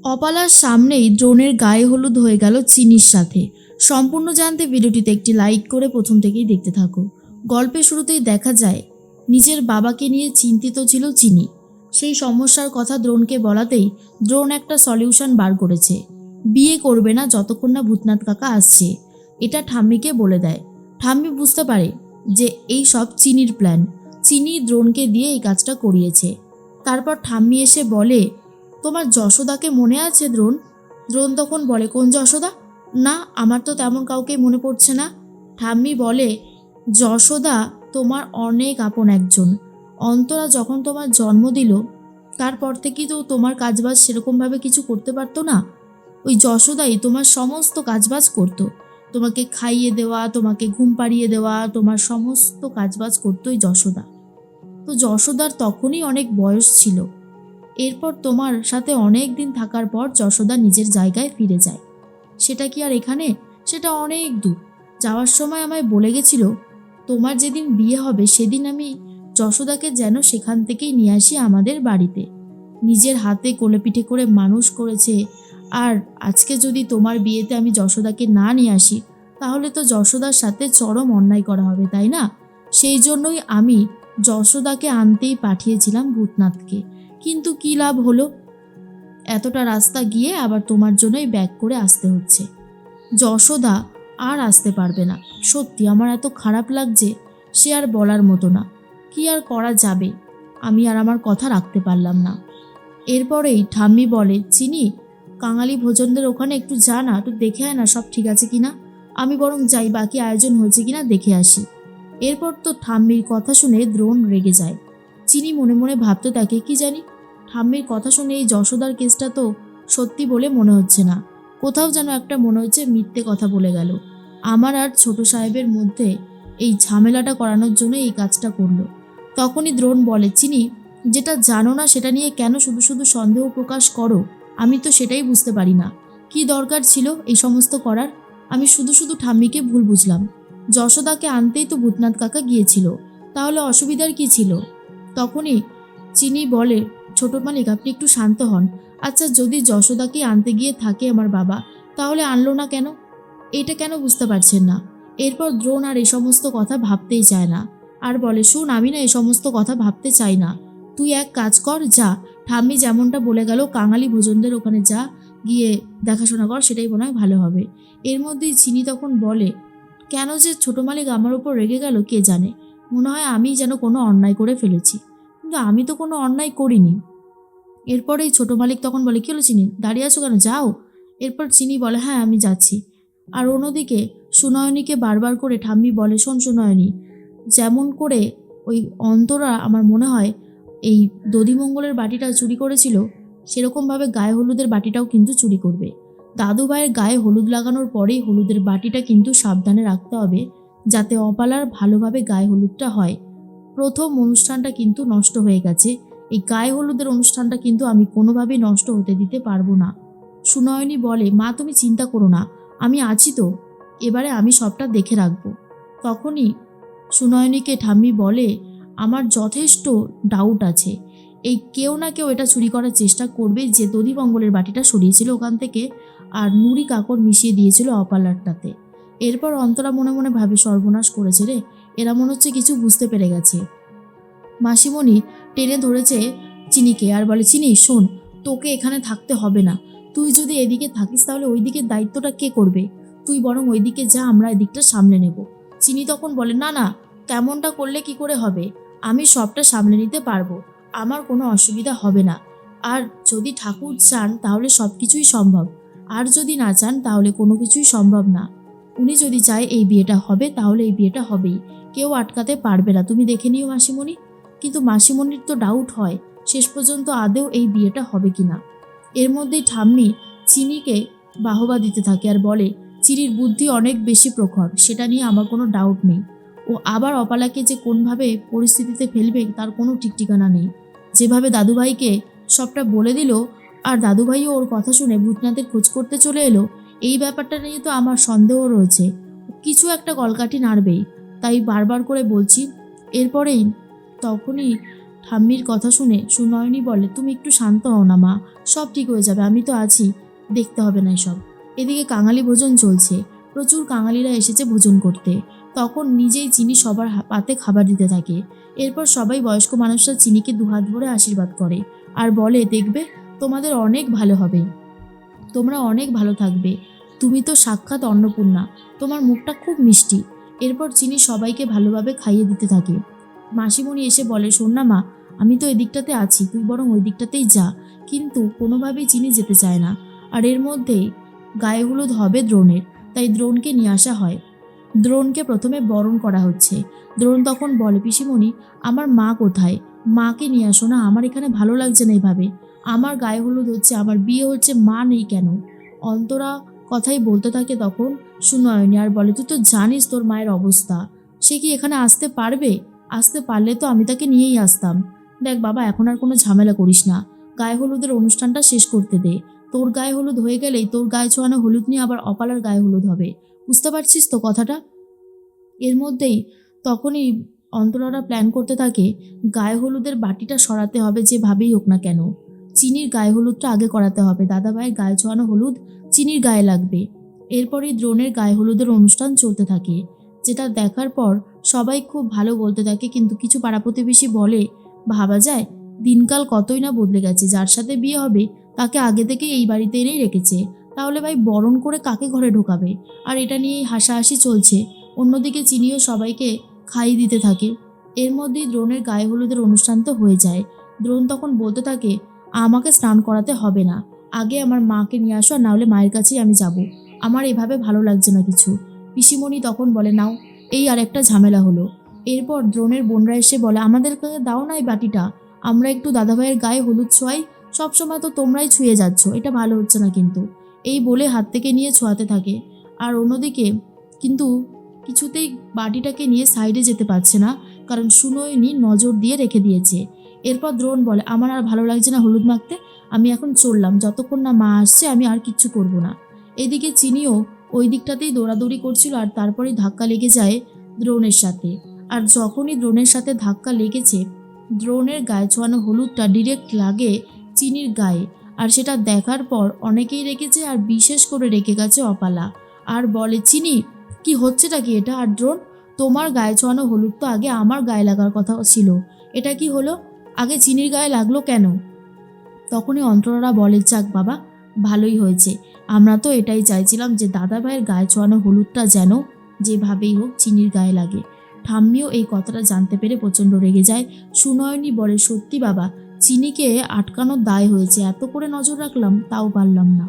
অপালার সামনেই দ্রোণের গায়ে হলুদ হয়ে গেল চিনির সাথে। সম্পূর্ণ জানতে ভিডিওটিতে একটি লাইক করে প্রথম থেকেই দেখতে থাকো। গল্পের শুরুতেই দেখা যায় নিজের বাবাকে নিয়ে চিন্তিত ছিল চিনি। সেই সমস্যার কথা দ্রোণকে বলাতেই দ্রোণ একটা সলিউশন বার করেছে। বিয়ে করবে না যতক্ষণ না ভূতনাথ কাকা আসছে, এটা ঠাম্মিকে বলে দেয়। ঠাম্মি বুঝতে পারে যে এই সব চিনির প্ল্যান। চিনি দ্রোণকে দিয়ে এই কাজটা করিয়েছে। তারপর ঠাম্মি এসে বলে, তোমার যশোদাকে মনে আছে দ্রোণ? দ্রোণ তখন বলে, কোন যশোদা? না, আমার তো তেমন কাউকে মনে পড়ছে না। ঠাম্মি বলে, যশোদা তোমার অনেক আপন একজন। অন্তরা যখন তোমার জন্ম দিল তারপর থেকেই তো তোমার কাজবাজ সেরকমভাবে কিছু করতে পারতো না। ওই যশোদাই তোমার সমস্ত কাজবাজ করতো। তোমাকে খাইয়ে দেওয়া, তোমাকে ঘুম পাড়িয়ে দেওয়া, তোমার সমস্ত কাজবাজ করতো ওই যশোদা। তো যশোদার তখনই অনেক বয়স ছিল। এরপর তোমার সাথে অনেক দিন থাকার পর যশোদা নিজের জায়গায় ফিরে যায়। সেটা কি আর এখানে? সেটা অনেক দূর। যাওয়ার সময় আমায় বলে গেছিল, তোমার যেদিন বিয়ে হবে সেদিন আমি যশোদাকে যেন সেখান থেকেই নিয়ে আসি আমাদের বাড়িতে। নিজের হাতে কোলেপিঠে করে মানুষ করেছে। আর আজকে যদি তোমার বিয়েতে আমি যশোদাকে না নিয়ে আসি তাহলে তো যশোদার সাথে চরম অন্যায় করা হবে, তাই না? সেই জন্যই আমি যশোদাকে আনতেই পাঠিয়েছিলাম ভূতনাথকে। কিন্তু কী লাভ হলো? এতটা রাস্তা গিয়ে আবার তোমার জন্যই ব্যাক করে আসতে হচ্ছে। যশোদা আর আসতে পারবে না। সত্যি আমার এত খারাপ লাগছে, সে আর বলার মতো না। কি আর করা যাবে? আমি আর আমার কথা রাখতে পারলাম না। এরপরেই ঠাম্মি বলে, চিনি, কাঙালি ভোজনদের ওখানে একটু যা না, একটু দেখে আয় না সব ঠিক আছে কিনা। আমি বরং যাই, বাকি আয়োজন হয়েছে কিনা দেখে আসি। এরপর তো ঠাম্মির কথা শুনে দ্রোণ রেগে যায়। চিনি মনে মনে ভাবতে থাকে, কি জানি, ঠাম্মির কথা শুনে এই যশোদার কেসটা তো সত্যি বলে মনে হচ্ছে না। কোথাও যেন একটা মনে হচ্ছে মিথ্যে কথা বলে গেল। আমার আর ছোট সাহেবের মধ্যে এই ঝামেলাটা করানোর জন্য এই কাজটা করলো। তখনই দ্রোণ বলে, চিনি, যেটা জানো না সেটা নিয়ে কেন শুধু শুধু সন্দেহ প্রকাশ করো? আমি তো সেটাই বুঝতে পারি না। কি দরকার ছিল এই সমস্ত করার? আমি শুধু শুধু ঠাম্মিকে ভুল বুঝলাম। যশোদাকে আনতেই তো ভূতনাথ কাকা গিয়েছিল, তাহলে অসুবিধার কি ছিল? তখনই চিনি বলে, ছোট মালিক আপনি একটু শান্ত হন। আচ্ছা, যদি যশোদাকে আনতে গিয়ে থাকে আমার বাবা, তাহলে আনলো না কেন? এটা কেন বুঝতে পারছেন না? এরপর দ্রোণ আর এই সমস্ত কথা ভাবতেই চায় না, আর বলে, শুন, আমি না এই সমস্ত কথা ভাবতে চাই না। তুই এক কাজ কর, যা, ঠাম্মি যেমনটা বলে গেল কাঙালি ভোজনদের ওখানে যা, গিয়ে দেখাশোনা কর, সেটাই মনে হয় ভালো হবে। এর মধ্যেই চিনি তখন বলে, কেন যে ছোট মালিক আমার উপর রেগে গেল কে জানে। মনে হয় আমি যেন কোনো অন্যায় করে ফেলেছি, কিন্তু আমি তো কোনো অন্যায় করিনি। এরপরেই ছোট মালিক তখন বলে, কি হলো চিনি, দাঁড়িয়ে আছো কেন, যাও। এরপর চিনি বলে, হ্যাঁ আমি যাচ্ছি। আর অন্যদিকে সুনয়নীকে বারবার করে ঠাম্মি বলে, শোন সুনয়নী, যেমন করে ওই অন্তরা আমার মনে হয় এই দধিমঙ্গলের বাটিটা চুরি করেছিল, সেরকমভাবে গায়ে হলুদের বাটিটাও কিন্তু চুরি করবে। দাদু ভাইয়ের গায়ে হলুদ লাগানোর পরেই হলুদের বাটিটা কিন্তু সাবধানে রাখতে হবে, যাতে অপালার ভালোভাবে গায়ে হলুদটা হয়। প্রথম অনুষ্ঠানটা কিন্তু নষ্ট হয়ে গেছে, এই গায়ে হলুদের অনুষ্ঠানটা কিন্তু আমি কোনোভাবেই নষ্ট হতে দিতে পারবো না। সুনয়নী বলে, মা তুমি চিন্তা করো না, আমি আছি তো, এবারে আমি সবটা দেখে রাখবো। তখনই সুনয়নীকে ঠাম্মি বলে, আমার যথেষ্ট ডাউট আছে, এই কেউ না কেউ এটা চুরি করার চেষ্টা করবে যে দধিমঙ্গলের বাটিটা সরিয়েছিল ওখান থেকে আর নুড়ি কাকড় মিশিয়ে দিয়েছিল অপালারটাতে। এরপর অন্তরা মনে মনে ভাবে, সর্বনাশ করেছে রে, এরা মনে হচ্ছে কিছু বুঝতে পেরে গেছে। মাসিমণি টেনে ধরেছে চিনিকে আর বলে, চিনি শোন, তোকে এখানে থাকতে হবে না। তুই যদি এদিকে থাকিস তাহলে ওই দিকের দায়িত্বটা কে করবে? তুই বরং ওইদিকে যা, আমরা এদিকটা সামলে নেব। চিনি তখন বলে, না না, তেমনটা করলে কি করে হবে? আমি সবটা সামলে নিতে পারবো, আমার কোনো অসুবিধা হবে না। আর যদি ঠাকুর চান তাহলে সব কিছুই সম্ভব, আর যদি না চান তাহলে কোনো কিছুই সম্ভব না। উনি যদি চায় এই বিয়েটা হবে তাহলে এই বিয়েটা হবেই, কেউ আটকাতে পারবে না, তুমি দেখে নিও মাসিমণি। কিন্তু মাসিমণির তো ডাউট হয় শেষ পর্যন্ত আদৌ এই বিয়েটা হবে কিনা। এর মধ্যেই ঠাম্মি চিনিকে বাহবা দিতে থাকে আর বলে, চিনির বুদ্ধি অনেক বেশি প্রখর, সেটা নিয়ে আমার কোনো ডাউট নেই। ও আবার অপালাকে যে কোনভাবে পরিস্থিতিতে ফেলবে তার কোনো ঠিক ঠিকানা নেই। যেভাবে দাদুভাইকে সবটা বলে দিল আর দাদুভাইও ওর কথা শুনে ভূতনাথের খোঁজ করতে চলে এলো, এই ব্যাপারটা নিয়ে তো আমার সন্দেহ রয়েছে, কিছু একটা কলকাঠি নাড়বেই। তাই বারবার করে বলছি। এরপরেই তখনই ঠাম্মির কথা শুনে সুনয়নী বলে, তুমি একটু শান্ত হও না মা, সব ঠিক হয়ে যাবে, আমি তো আছি, দেখতে হবে না এসব। এদিকে কাঙালি ভোজন চলছে, প্রচুর কাঙালিরা এসেছে ভোজন করতে। তখন নিজেই চিনি সবার পাতে খাবার দিতে থাকে। এরপর সবাই বয়স্ক মানুষরা চিনিকে দুহাত ভরে আশীর্বাদ করে আর বলে, দেখবে তোমাদের অনেক ভালো হবে, তোমরা অনেক ভালো থাকবে, তুমি তো সাক্ষাৎ অন্নপূর্ণা, তোমার মুখটা খুব মিষ্টি। এরপর চিনি সবাইকে ভালোভাবে খাইয়ে দিতে থাকে। মাসিমণি এসে বলে, শোন না মা, আমি তো এদিকটাতে আছি, তুই বরং ওই দিকটাতেই যা। কিন্তু কোনোভাবেই চিনি যেতে চায় না। আর এর মধ্যেই গায়ে হলুদ হবে দ্রোণের, তাই দ্রোণকে নিয়ে আসা হয়। দ্রোণকে প্রথমে বরণ করা হচ্ছে। দ্রোণ তখন বলে, পিসিমণি, আমার মা কোথায়? মাকে নিয়ে আসো না, আমার এখানে ভালো লাগছে না এভাবে, আমার গায়ে হলুদ হচ্ছে, আমার বিয়ে হচ্ছে, মা নেই কেন? অন্তরা কথাই বলতে থাকে তখন সুনয়নী, আর বলে, তুই তো জানিস তোর মায়ের অবস্থা, সে কি এখানে আসতে পারবে? আসতে পারলে তো আমি তাকে নিয়েই আসতাম। দেখ বাবা, এখন আর কোনো ঝামেলা করিস না, গায়ে হলুদের অনুষ্ঠানটা শেষ করতে দে। তোর গায়ে হলুদ হয়ে গেলেই তোর গায়ে ছোঁয়ানো হলুদ নিয়ে আবার অপালার গায়ে হলুদ হবে, বুঝতে পারছিস তো কথাটা? এর মধ্যেই তখনই অন্তরারা প্ল্যান করতে থাকে, গায়ে হলুদের বাটিটা সরাতে হবে যেভাবেই হোক না কেন। চিনির গায়ে হলুদটা আগে করাতে হবে, দাদাভাইয়ের গায়ে ছোঁয়ানো হলুদ চিনির গায়ে লাগবে। এরপরই দ্রোণের গায়ে হলুদের অনুষ্ঠান চলতে থাকে, যেটা দেখার পর সবাই খুব ভালো বলতে থাকে। কিন্তু কিছু পাড়া প্রতিবেশী বলে, ভাবা যায় দিনকাল কতই না বদলে গেছে, যার সাথে বিয়ে হবে তাকে আগে থেকে এই বাড়িতে এনেই রেখেছে, তাহলে ভাই বরণ করে কাকে ঘরে ঢোকাবে? আর এটা নিয়েই হাসাহাসি চলছে। অন্যদিকে চিনিও সবাইকে খাইয়ে দিতে থাকে। এর মধ্যেই দ্রোণের গায়ে হলুদের অনুষ্ঠান তো হয়ে যায়। দ্রোণ তখন বলতে থাকে, আমাকে স্নান করাতে হবে না, আগে আমার মাকে নিয়ে আসো, আর নাহলে মায়ের কাছেই আমি যাব, আমার এভাবে ভালো লাগছে না কিছু। পিসিমণি তখন বলে, নাও, এই আর একটা ঝামেলা হলো। এরপর দ্রোণের বোনরা এসে বলে, আমাদেরকে দাও না এই বাটিটা, আমরা একটু দাদাভাইয়ের গায়ে হলুদ ছোঁয়াই, সবসময় তো তোমরাই ছুঁয়ে যাচ্ছ, এটা ভালো হচ্ছে না কিন্তু। এই বলে হাত থেকে নিয়ে ছোঁয়াতে থাকে। আর অন্যদিকে কিন্তু কিছুতেই বাটিটাকে নিয়ে সাইডে যেতে পারছে না, কারণ সুনয়নী নজর দিয়ে রেখে দিয়েছে। এরপর দ্রোণ বলে, আমার আর ভালো লাগছে না হলুদ মাখতে, আমি এখন চললাম, যতক্ষণ না মা আসছে আমি আর কিচ্ছু করব না। এদিকে চিনিও ওই দিকটাতেই দৌড়াদৌড়ি করছিল, আর তারপরেই ধাক্কা লেগে যায় দ্রোণের সাথে। আর যখনই দ্রোণের সাথে ধাক্কা লেগেছে, দ্রোণের গায়ে ছোঁয়ানো হলুদটা ডিরেক্ট লাগে চিনির গায়ে। আর সেটা দেখার পর অনেকেই রেখেছে, আর বিশেষ করে রেখে গেছে অপালা। আর বলে, চিনি, কি হচ্ছেটা কি এটা? আর দ্রোণ, তোমার গায়ে ছোঁয়ানো হলুদ তো আগে আমার গায়ে লাগার কথা ছিল, এটা কি হলো? আগে চিনির গায়ে লাগলো কেন? তখনই অন্তরারা বলে, যাক বাবা, ভালোই হয়েছে, আমরা তো এটাই চাইছিলাম যে দাদা ভাইয়ের গায়ে ছোঁয়ানো হলুদটা যেন যেভাবেই হোক চিনির গায়ে লাগে। ঠাম্মিও এই কথাটা জানতে পেরে প্রচণ্ড রেগে যায়। সুনয়নী বলে, সত্যি বাবা, চিনিকে আটকানোর দায় হয়েছে, এত করে নজর রাখলাম তাও পারলাম না।